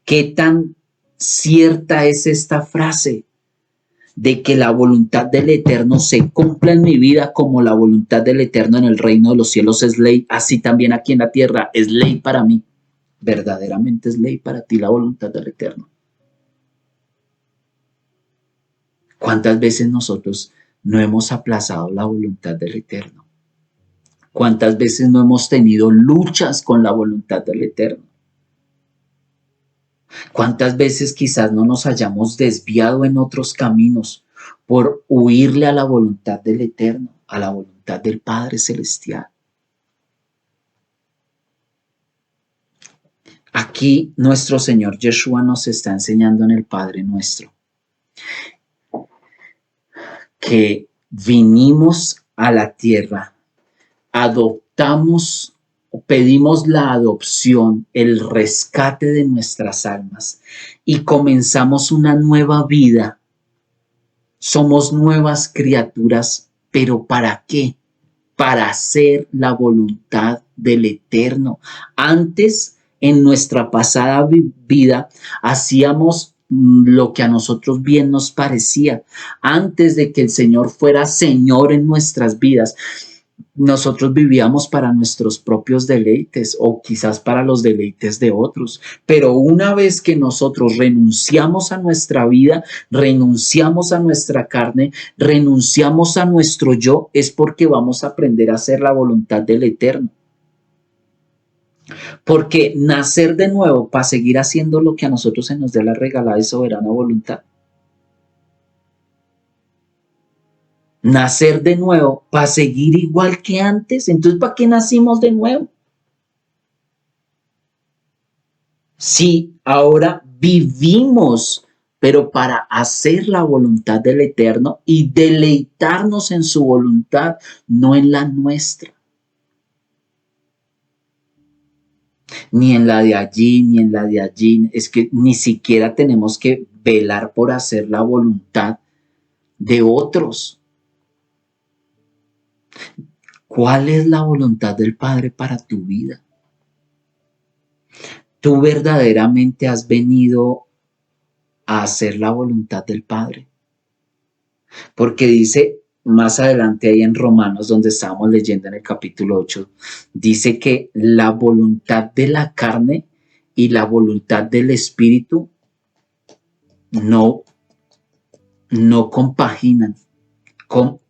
¿Qué tan cierta es esta frase de que la voluntad del Eterno se cumpla en mi vida como la voluntad del Eterno en el reino de los cielos es ley, así también aquí en la tierra es ley para mí? Verdaderamente es ley para ti la voluntad del Eterno. ¿Cuántas veces nosotros no hemos aplazado la voluntad del Eterno? ¿Cuántas veces no hemos tenido luchas con la voluntad del Eterno? ¿Cuántas veces quizás no nos hayamos desviado en otros caminos por huirle a la voluntad del Eterno, a la voluntad del Padre Celestial? Aquí nuestro Señor Yeshua nos está enseñando en el Padre Nuestro que vinimos a la tierra, adoptamos, pedimos la adopción, el rescate de nuestras almas y comenzamos una nueva vida. Somos nuevas criaturas, pero ¿para qué? Para hacer la voluntad del Eterno. Antes, en nuestra pasada vida, hacíamos lo que a nosotros bien nos parecía. Antes de que el Señor fuera Señor en nuestras vidas, nosotros vivíamos para nuestros propios deleites o quizás para los deleites de otros. Pero una vez que nosotros renunciamos a nuestra vida, renunciamos a nuestra carne, renunciamos a nuestro yo, es porque vamos a aprender a hacer la voluntad del Eterno. Porque nacer de nuevo para seguir haciendo lo que a nosotros se nos dé la regalada y soberana voluntad. Nacer de nuevo para seguir igual que antes. Entonces, ¿para qué nacimos de nuevo? Sí, ahora vivimos, pero para hacer la voluntad del Eterno y deleitarnos en su voluntad, no en la nuestra. Ni en la de allí, ni en la de allí. Es que ni siquiera tenemos que velar por hacer la voluntad de otros. ¿Cuál es la voluntad del Padre para tu vida? ¿Tú verdaderamente has venido a hacer la voluntad del Padre? Porque dice más adelante ahí en Romanos, donde estábamos leyendo en el capítulo 8, dice que la voluntad de la carne y la voluntad del espíritu no, no compaginan,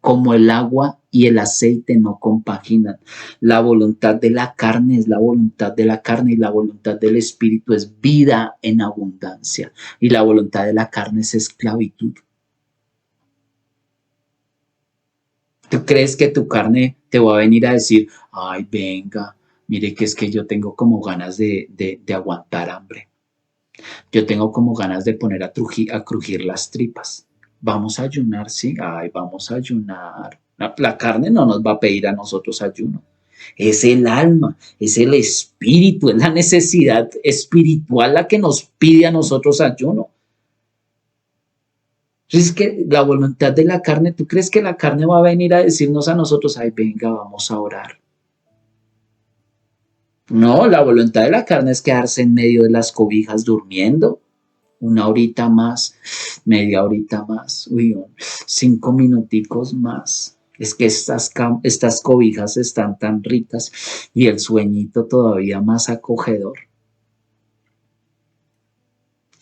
como el agua y el aceite no compaginan. La voluntad de la carne es la voluntad de la carne y la voluntad del espíritu es vida en abundancia y la voluntad de la carne es esclavitud. ¿Tú crees que tu carne te va a venir a decir, ay, venga, mire que es que yo tengo como ganas de aguantar hambre? Yo tengo como ganas de poner a crujir las tripas. Vamos a ayunar, sí, ay, vamos a ayunar. La carne no nos va a pedir a nosotros ayuno. Es el alma, es el espíritu, es la necesidad espiritual la que nos pide a nosotros ayuno. Es que la voluntad de la carne, ¿tú crees que la carne va a venir a decirnos a nosotros, ay, venga, vamos a orar? No, la voluntad de la carne es quedarse en medio de las cobijas durmiendo. Una horita más, media horita más, uy, 5 minuticos más. Es que estas cobijas están tan ricas y el sueñito todavía más acogedor.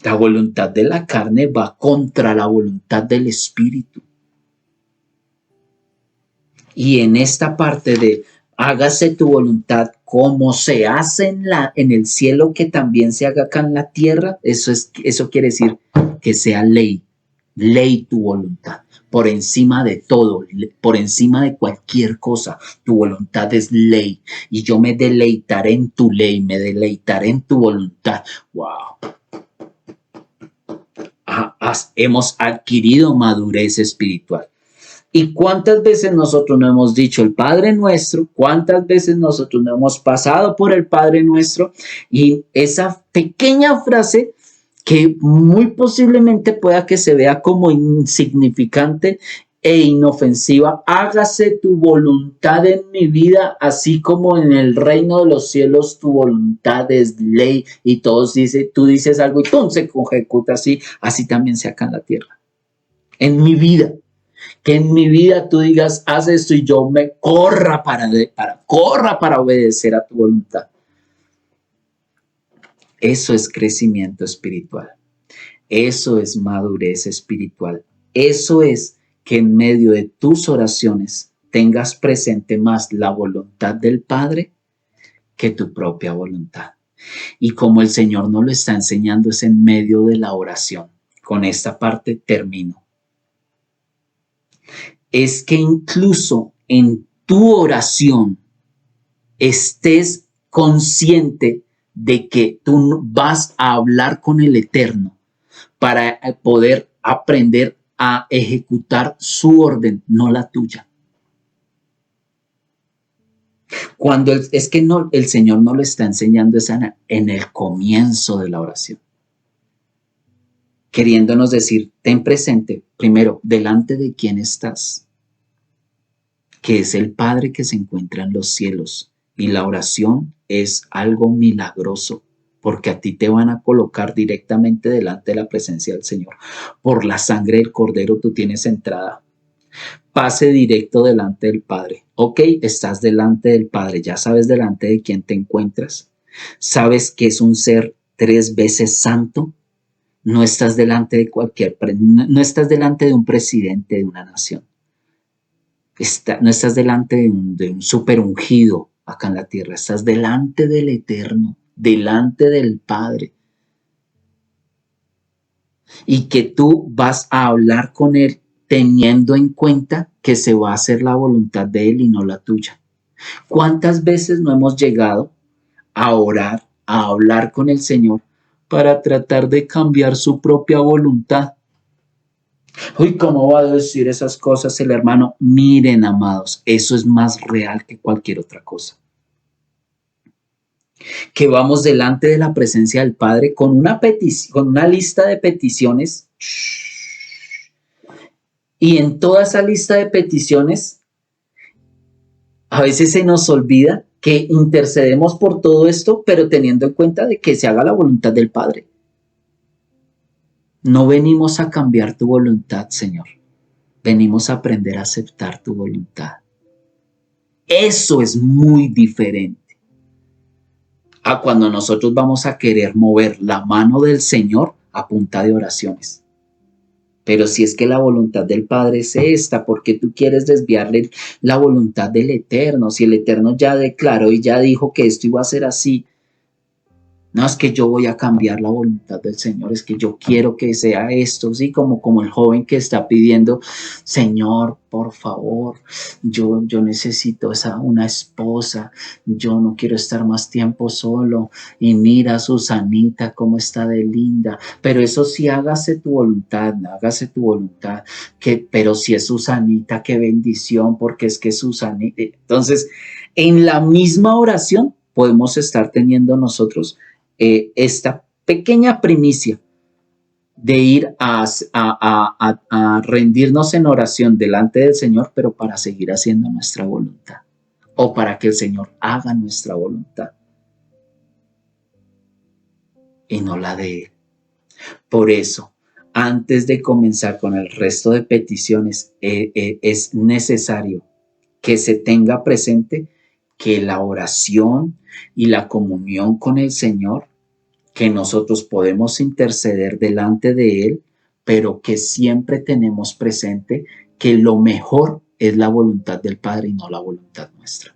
La voluntad de la carne va contra la voluntad del espíritu. Y en esta parte de hágase tu voluntad como se hace en el cielo, que también se haga acá en la tierra, eso quiere decir que sea ley, ley tu voluntad, por encima de todo, por encima de cualquier cosa, tu voluntad es ley, y yo me deleitaré en tu ley, me deleitaré en tu voluntad. Wow. Hemos adquirido madurez espiritual. ¿Y cuántas veces nosotros no hemos dicho el Padre Nuestro? ¿Cuántas veces nosotros no hemos pasado por el Padre Nuestro? Y esa pequeña frase que muy posiblemente pueda que se vea como insignificante e inofensiva, hágase tu voluntad en mi vida, así como en el reino de los cielos tu voluntad es ley, y todos dicen, tú dices algo y ¡pum! Se ejecuta así, así también se acá en la tierra. En mi vida. Que en mi vida tú digas, haz esto y yo me corra para obedecer a tu voluntad. Eso es crecimiento espiritual. Eso es madurez espiritual. Eso es que en medio de tus oraciones tengas presente más la voluntad del Padre que tu propia voluntad. Y como el Señor nos lo está enseñando es en medio de la oración. Con esta parte termino. Es que incluso en tu oración estés consciente de que tú vas a hablar con el Eterno para poder aprender a ejecutar su orden, no la tuya. Cuando es que no, el Señor no lo está enseñando en el comienzo de la oración, queriéndonos decir, ten presente primero delante de quién estás, que es el Padre que se encuentra en los cielos. Y la oración es algo milagroso, porque a ti te van a colocar directamente delante de la presencia del Señor. Por la sangre del Cordero tú tienes entrada. Pase directo delante del Padre. Ok, estás delante del Padre, ya sabes delante de quién te encuentras. Sabes que es un ser 3 veces santo. No estás delante de no estás delante de un presidente de una nación. No estás delante de un super ungido acá en la tierra, estás delante del Eterno, delante del Padre. Y que tú vas a hablar con Él teniendo en cuenta que se va a hacer la voluntad de Él y no la tuya. ¿Cuántas veces no hemos llegado a orar, a hablar con el Señor para tratar de cambiar su propia voluntad? Uy, ¿cómo va a decir esas cosas el hermano? Miren, amados, eso es más real que cualquier otra cosa. Que vamos delante de la presencia del Padre con una lista de peticiones, y en toda esa lista de peticiones a veces se nos olvida que intercedemos por todo esto, pero teniendo en cuenta de que se haga la voluntad del Padre. No venimos a cambiar tu voluntad, Señor. Venimos a aprender a aceptar tu voluntad. Eso es muy diferente a cuando nosotros vamos a querer mover la mano del Señor a punta de oraciones. Pero si es que la voluntad del Padre es esta, ¿por qué tú quieres desviarle la voluntad del Eterno? Si el Eterno ya declaró y ya dijo que esto iba a ser así. No, es que yo voy a cambiar la voluntad del Señor, es que yo quiero que sea esto, ¿sí? Como el joven que está pidiendo, Señor, por favor, yo necesito una esposa, yo no quiero estar más tiempo solo, y mira a Susanita cómo está de linda, pero eso sí, hágase tu voluntad, pero si es Susanita, qué bendición, porque es que Susanita, entonces, en la misma oración podemos estar teniendo nosotros esta pequeña primicia de ir a rendirnos en oración delante del Señor, pero para seguir haciendo nuestra voluntad o para que el Señor haga nuestra voluntad. y no la de Él. Por eso, antes de comenzar con el resto de peticiones, es necesario que se tenga presente que la oración y la comunión con el Señor, que nosotros podemos interceder delante de Él, pero que siempre tenemos presente que lo mejor es la voluntad del Padre y no la voluntad nuestra.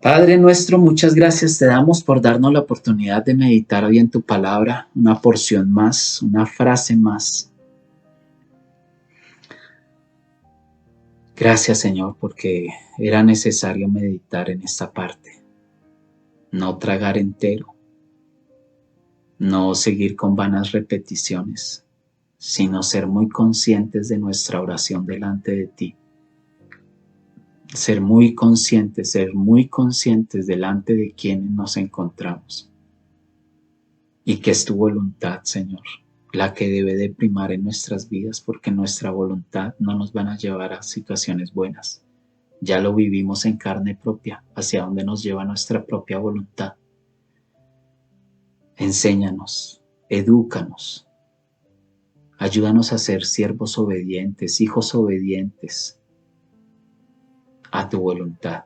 Padre nuestro, muchas gracias te damos por darnos la oportunidad de meditar hoy en tu palabra, una porción más, una frase más. Gracias, Señor, porque era necesario meditar en esta parte, no tragar entero, no seguir con vanas repeticiones, sino ser muy conscientes de nuestra oración delante de ti. Ser muy conscientes delante de quienes nos encontramos. Y que es tu voluntad, Señor, la que debe de primar en nuestras vidas, porque nuestra voluntad no nos van a llevar a situaciones buenas. Ya lo vivimos en carne propia, hacia dónde nos lleva nuestra propia voluntad. Enséñanos, edúcanos, ayúdanos a ser siervos obedientes, hijos obedientes a tu voluntad.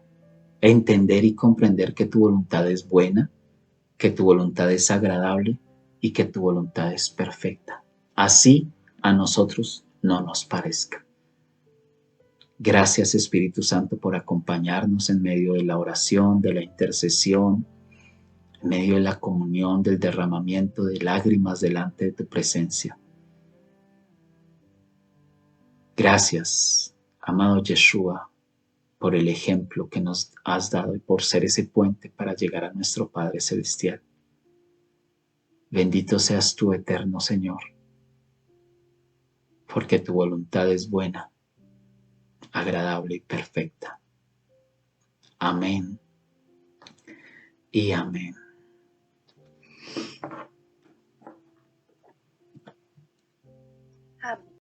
Entender y comprender que tu voluntad es buena, que tu voluntad es agradable y que tu voluntad es perfecta. Así a nosotros no nos parezca. Gracias, Espíritu Santo, por acompañarnos en medio de la oración, de la intercesión, en medio de la comunión, del derramamiento de lágrimas delante de tu presencia. Gracias, amado Yeshua, por el ejemplo que nos has dado y por ser ese puente para llegar a nuestro Padre Celestial. Bendito seas tú, eterno Señor, porque tu voluntad es buena, agradable y perfecta. Amén y amén.